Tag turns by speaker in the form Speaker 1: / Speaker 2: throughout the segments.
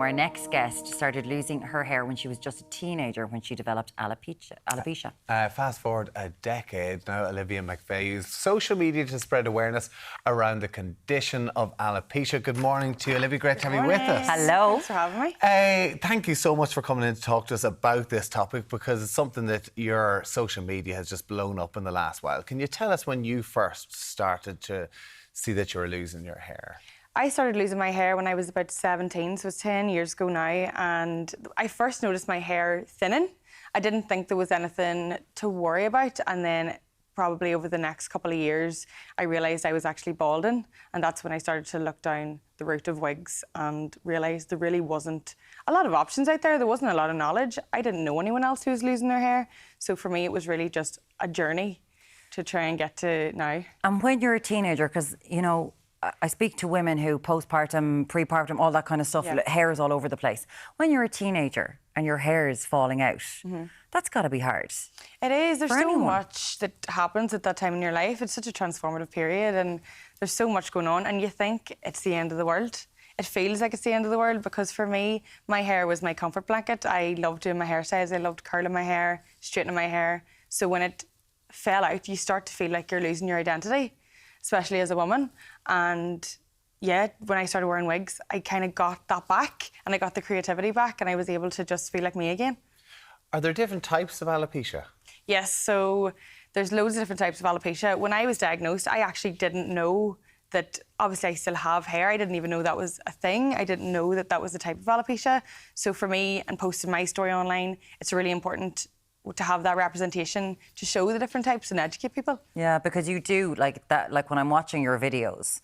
Speaker 1: Now, our next guest started losing her hair when she was just a teenager when she developed alopecia.
Speaker 2: Fast forward a decade now, Olivia McVeigh used social media to spread awareness around the condition of alopecia. Good morning to you, Olivia. Great to have you with us.
Speaker 1: Hello.
Speaker 3: Thanks for having me.
Speaker 2: Thank you so much for coming in to talk to us about this topic, because it's something that your social media has just blown up in the last while. Can you tell us when you first started to see that you were losing your hair?
Speaker 3: I started losing my hair when I was about 17, so it's 10 years ago now, and I first noticed my hair thinning. I didn't think there was anything to worry about, and then probably over the next couple of years, I realised I was actually balding, and that's when I started to look down the route of wigs and realised there really wasn't a lot of options out there. There wasn't a lot of knowledge. I didn't know anyone else who was losing their hair, so for me it was really just a journey to try and get to now.
Speaker 1: And when you're a teenager, because, you know, I speak to women who postpartum, prepartum, all that kind of stuff, hair is all over the place. When you're a teenager and your hair is falling out, that's got to be hard.
Speaker 3: It is. There's so much that happens at that time in your life. It's such a transformative period and there's so much going on, and you think it's the end of the world. It feels like it's the end of the world, because for me, my hair was my comfort blanket. I loved doing my hairstyles. I loved curling my hair, straightening my hair. So when it fell out, you start to feel like you're losing your identity, especially as a woman. And yeah, when I started wearing wigs, I kind of got that back, and I got the creativity back, and I was able to just feel like me again.
Speaker 2: Are there different types of alopecia?
Speaker 3: Yes, so there's loads of different types of alopecia. When I was diagnosed, I actually didn't know that, obviously I still have hair. I didn't even know that was a thing. I didn't know that that was a type of alopecia. So for me, and posting my story online, it's really important to have that representation to show the different types and educate people.
Speaker 1: Yeah, because you do, like that, like when I'm watching your videos,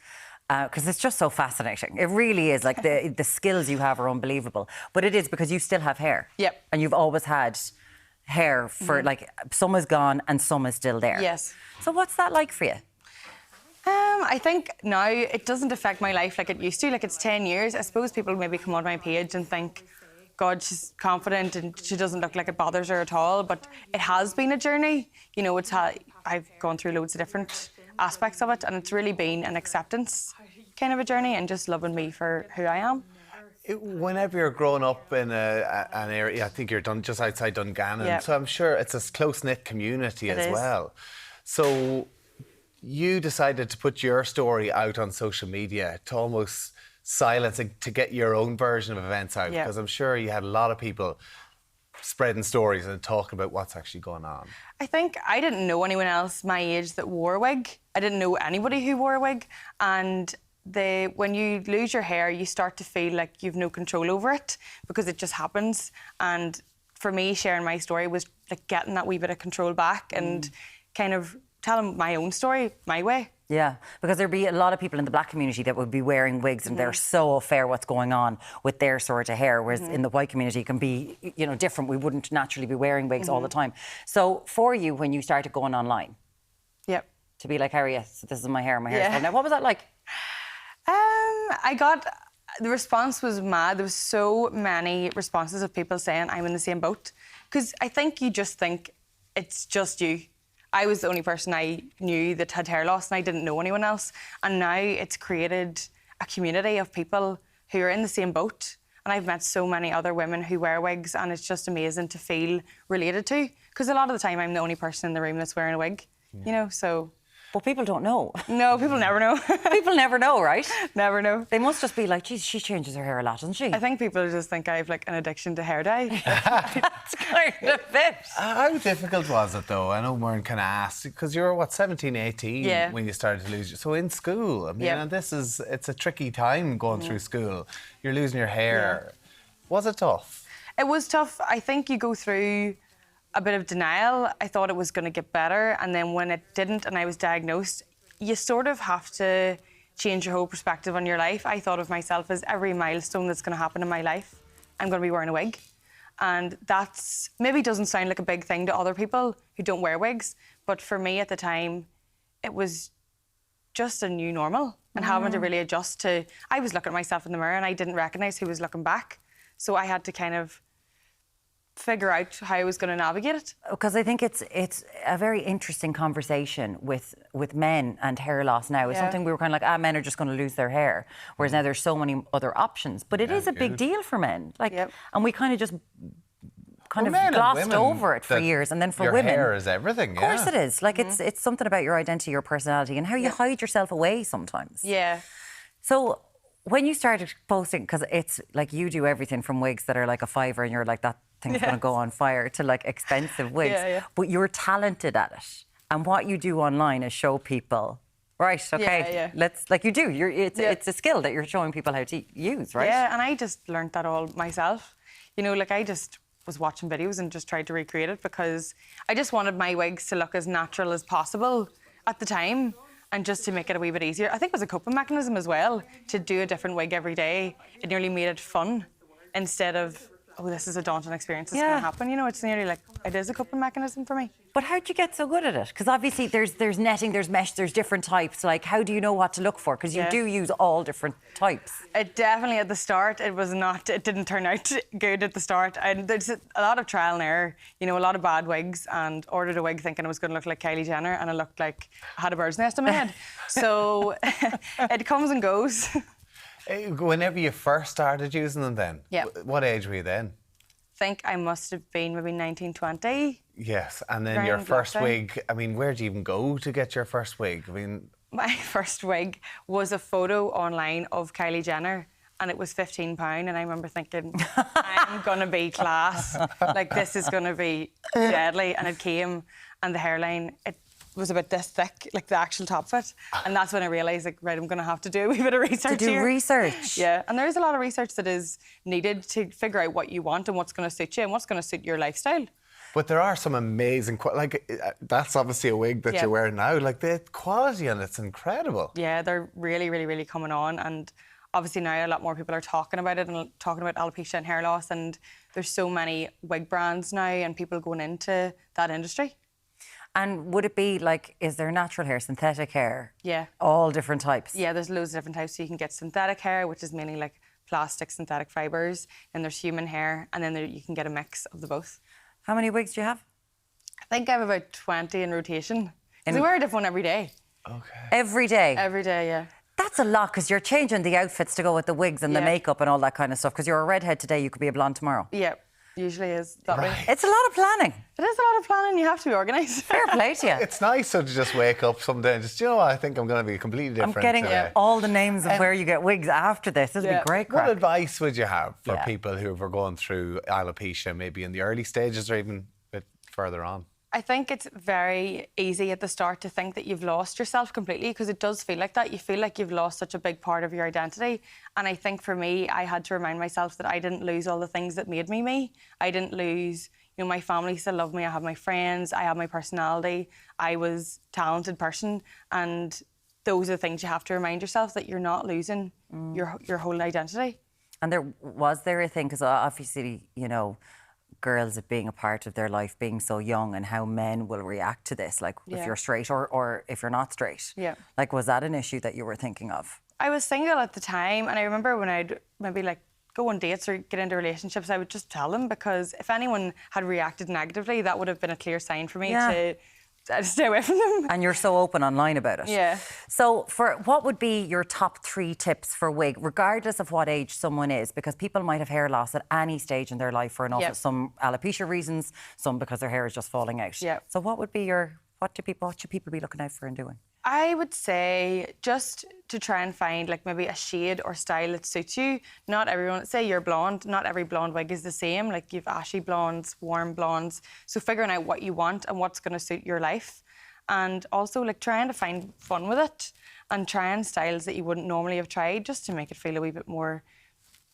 Speaker 1: because it's just so fascinating. It really is. Like the skills you have are unbelievable. But it is because you still have hair.
Speaker 3: Yep.
Speaker 1: And you've always had hair for like, some is gone and some is still there.
Speaker 3: Yes.
Speaker 1: So what's that like for you?
Speaker 3: I think now it doesn't affect my life like it used to. Like, it's 10 years. I suppose people maybe come on my page and think, God, she's confident and she doesn't look like it bothers her at all. But it has been a journey. You know, I've gone through loads of different aspects of it, and it's really been an acceptance kind of a journey and just loving me for who I am.
Speaker 2: Whenever you're growing up in an area, I think you're just outside Dungannon, so I'm sure it's a close-knit community as well. So you decided to put your story out on social media to almost silence it, to get your own version of events out, because I'm sure you had a lot of people spreading stories and talking about what's actually going on.
Speaker 3: I think I didn't know anyone else my age that wore a wig. I didn't know anybody who wore a wig, and when you lose your hair, you start to feel like you've no control over it because it just happens. And for me, sharing my story was like getting that wee bit of control back and kind of telling my own story my way.
Speaker 1: Yeah, because there'd be a lot of people in the black community that would be wearing wigs and they're so aware what's going on with their sort of hair, whereas in the white community it can be, you know, different. We wouldn't naturally be wearing wigs all the time. So for you, when you started going online, to be like, Harriet, so this is my hair, now, what was that like?
Speaker 3: The response was mad. There was so many responses of people saying I'm in the same boat, because I think you just think it's just you. I was the only person I knew that had hair loss, and I didn't know anyone else. And now it's created a community of people who are in the same boat. And I've met so many other women who wear wigs, and it's just amazing to feel related to. Because a lot of the time I'm the only person in the room that's wearing a wig, you know, so...
Speaker 1: But people don't know.
Speaker 3: No, people never know.
Speaker 1: People never know, right?
Speaker 3: Never know.
Speaker 1: They must just be like, geez, she changes her hair a lot, doesn't she?
Speaker 3: I think people just think I have like an addiction to hair dye.
Speaker 1: That's kind of it.
Speaker 2: How difficult was it though? I know Muireann kind of asked, because you were what, 17, 18 when you started to lose. So in school, I mean, and it's a tricky time going through school. You're losing your hair. Was it tough?
Speaker 3: It was tough. I think you go through a bit of denial. I thought it was going to get better, and then when it didn't and I was diagnosed, you sort of have to change your whole perspective on your life. I thought of myself as every milestone that's going to happen in my life, I'm going to be wearing a wig. And that's maybe doesn't sound like a big thing to other people who don't wear wigs, but for me at the time, it was just a new normal, and having to really adjust to... I was looking at myself in the mirror and I didn't recognise who was looking back. So I had to kind of figure out how I was going to navigate it.
Speaker 1: Because I think it's a very interesting conversation with men and hair loss now. It's something we were kind of like, men are just going to lose their hair, whereas now there's so many other options. But it is a big deal for men, like, and we kind of just glossed over it for years, and then for women,
Speaker 2: your hair is everything.
Speaker 1: Of course, it is. Like it's something about your identity, your personality, and how you hide yourself away sometimes.
Speaker 3: Yeah.
Speaker 1: So when you started posting, because it's like you do everything from wigs that are like a fiver, and you're like that thing's going to go on fire, to like expensive wigs. But you're talented at it, and what you do online is show people. Right, okay. Let's, like you do. It's a skill that you're showing people how to use, right?
Speaker 3: Yeah, and I just learned that all myself. You know, like I just was watching videos and just tried to recreate it because I just wanted my wigs to look as natural as possible at the time, and just to make it a wee bit easier. I think it was a coping mechanism as well, to do a different wig every day. It nearly made it fun instead of, oh, this is a daunting experience that's going to happen. You know, it's nearly like, it is a coping mechanism for me.
Speaker 1: But how'd you get so good at it? Because obviously there's netting, there's mesh, there's different types. Like, how do you know what to look for? Because you do use all different types.
Speaker 3: It definitely, at the start, it didn't turn out good at the start. And there's a lot of trial and error, you know, a lot of bad wigs, and ordered a wig thinking it was going to look like Kylie Jenner, and it looked like I had a bird's nest on my head. So it comes and goes.
Speaker 2: Whenever you first started using them then, what age were you then?
Speaker 3: I think I must have been maybe 19, 20.
Speaker 2: Yes, and then your first wig, I mean, where do you even go to get your first wig? I mean,
Speaker 3: my first wig was a photo online of Kylie Jenner, and it was £15, and I remember thinking, I'm going to be class. Like, this is going to be deadly. And it came, and the hairline, it was about this thick, like the actual top of it. And that's when I realised, like, right, I'm going to have to do a wee bit of research
Speaker 1: here. Research?
Speaker 3: Yeah, and there is a lot of research that is needed to figure out what you want and what's going to suit you and what's going to suit your lifestyle.
Speaker 2: But there are some amazing, like, that's obviously a wig that you're wearing now. Like, the quality on it's incredible.
Speaker 3: Yeah, they're really, really, really coming on. And obviously now a lot more people are talking about it and talking about alopecia and hair loss. And there's so many wig brands now and people going into that industry.
Speaker 1: And would it be like, is there natural hair, synthetic hair?
Speaker 3: Yeah.
Speaker 1: All different types?
Speaker 3: Yeah, there's loads of different types. So you can get synthetic hair, which is mainly like plastic synthetic fibres. And there's human hair. And then you can get a mix of the both.
Speaker 1: How many wigs do you have?
Speaker 3: I think I have about 20 in rotation. Because I wear a different one every day.
Speaker 2: Okay.
Speaker 1: Every day?
Speaker 3: Every day, yeah.
Speaker 1: That's a lot, because you're changing the outfits to go with the wigs and the makeup and all that kind of stuff. Because you're a redhead today, you could be a blonde tomorrow.
Speaker 3: Yeah. Usually is that way.
Speaker 1: It's a lot of planning.
Speaker 3: It is a lot of planning. You have to be organised.
Speaker 1: Fair play to you.
Speaker 2: It's nice to just wake up someday and just, you know what, I think I'm going to be completely different.
Speaker 1: I'm getting all the names of where you get wigs after this. This would be great crack.
Speaker 2: What advice would you have for people who are going through alopecia, maybe in the early stages or even a bit further on?
Speaker 3: I think it's very easy at the start to think that you've lost yourself completely, because it does feel like that. You feel like you've lost such a big part of your identity. And I think for me, I had to remind myself that I didn't lose all the things that made me me. I didn't lose, you know, my family still love me. I have my friends. I have my personality. I was a talented person. And those are the things you have to remind yourself, that you're not losing your whole identity. And
Speaker 1: was there a thing, because obviously, you know, girls being a part of their life, being so young, and how men will react to this, like if you're straight or if you're not straight.
Speaker 3: Yeah.
Speaker 1: Like, was that an issue that you were thinking of?
Speaker 3: I was single at the time, and I remember when I'd maybe like go on dates or get into relationships, I would just tell them, because if anyone had reacted negatively, that would have been a clear sign for me to stay away from them.
Speaker 1: And you're so open online about it.
Speaker 3: Yeah.
Speaker 1: So what would be your top 3 tips for wig, regardless of what age someone is? Because people might have hair loss at any stage in their life for some alopecia reasons, some because their hair is just falling out.
Speaker 3: Yeah.
Speaker 1: So what would be what should people be looking out for and doing?
Speaker 3: I would say just to try and find like maybe a shade or style that suits you. Not everyone, say you're blonde, not every blonde wig is the same. Like you've ashy blondes, warm blondes. So figuring out what you want and what's going to suit your life. And also like trying to find fun with it and trying styles that you wouldn't normally have tried, just to make it feel a wee bit more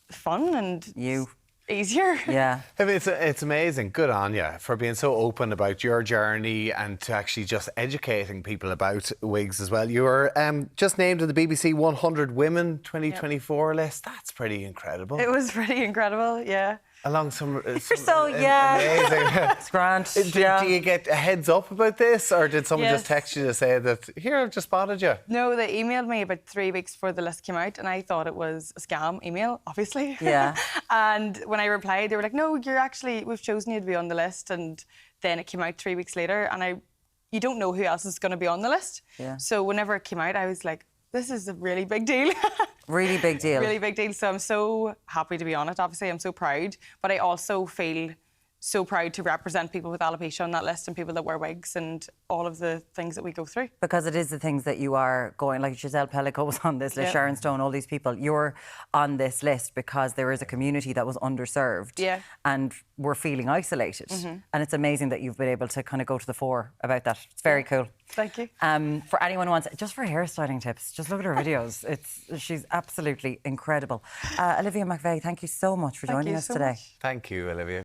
Speaker 3: fun and easier.
Speaker 1: Yeah.
Speaker 2: I mean, it's amazing. Good on you for being so open about your journey and to actually just educating people about wigs as well. You were just named in the BBC 100 Women 2024 list. That's pretty incredible.
Speaker 3: It was pretty incredible, yeah.
Speaker 2: Along some
Speaker 1: So, yeah.
Speaker 2: amazing.
Speaker 1: It's grand.
Speaker 2: Do you get a heads up about this, or did someone just text you to say that, here, I've just spotted you?
Speaker 3: No, they emailed me about 3 weeks before the list came out, and I thought it was a scam email, obviously.
Speaker 1: Yeah.
Speaker 3: And when I replied, they were like, no, we've chosen you to be on the list. And then it came out 3 weeks later, and you don't know who else is going to be on the list.
Speaker 1: Yeah.
Speaker 3: So whenever it came out, I was like, this is a really big deal.
Speaker 1: Really big deal.
Speaker 3: Really big deal. So I'm so happy to be on it, obviously. I'm so proud. But I also feel so proud to represent people with alopecia on that list and people that wear wigs and all of the things that we go through.
Speaker 1: Because it is the things that you are going, like Giselle Pellico was on this list, Sharon Stone, all these people. You're on this list because there is a community that was underserved and we're feeling isolated. And it's amazing that you've been able to kind of go to the fore about that. It's very cool.
Speaker 3: Thank you.
Speaker 1: For anyone who wants, just for hairstyling tips, just look at her videos. She's absolutely incredible. Olivia McVeigh, thank you so much for joining us today.
Speaker 2: Thank you, Olivia.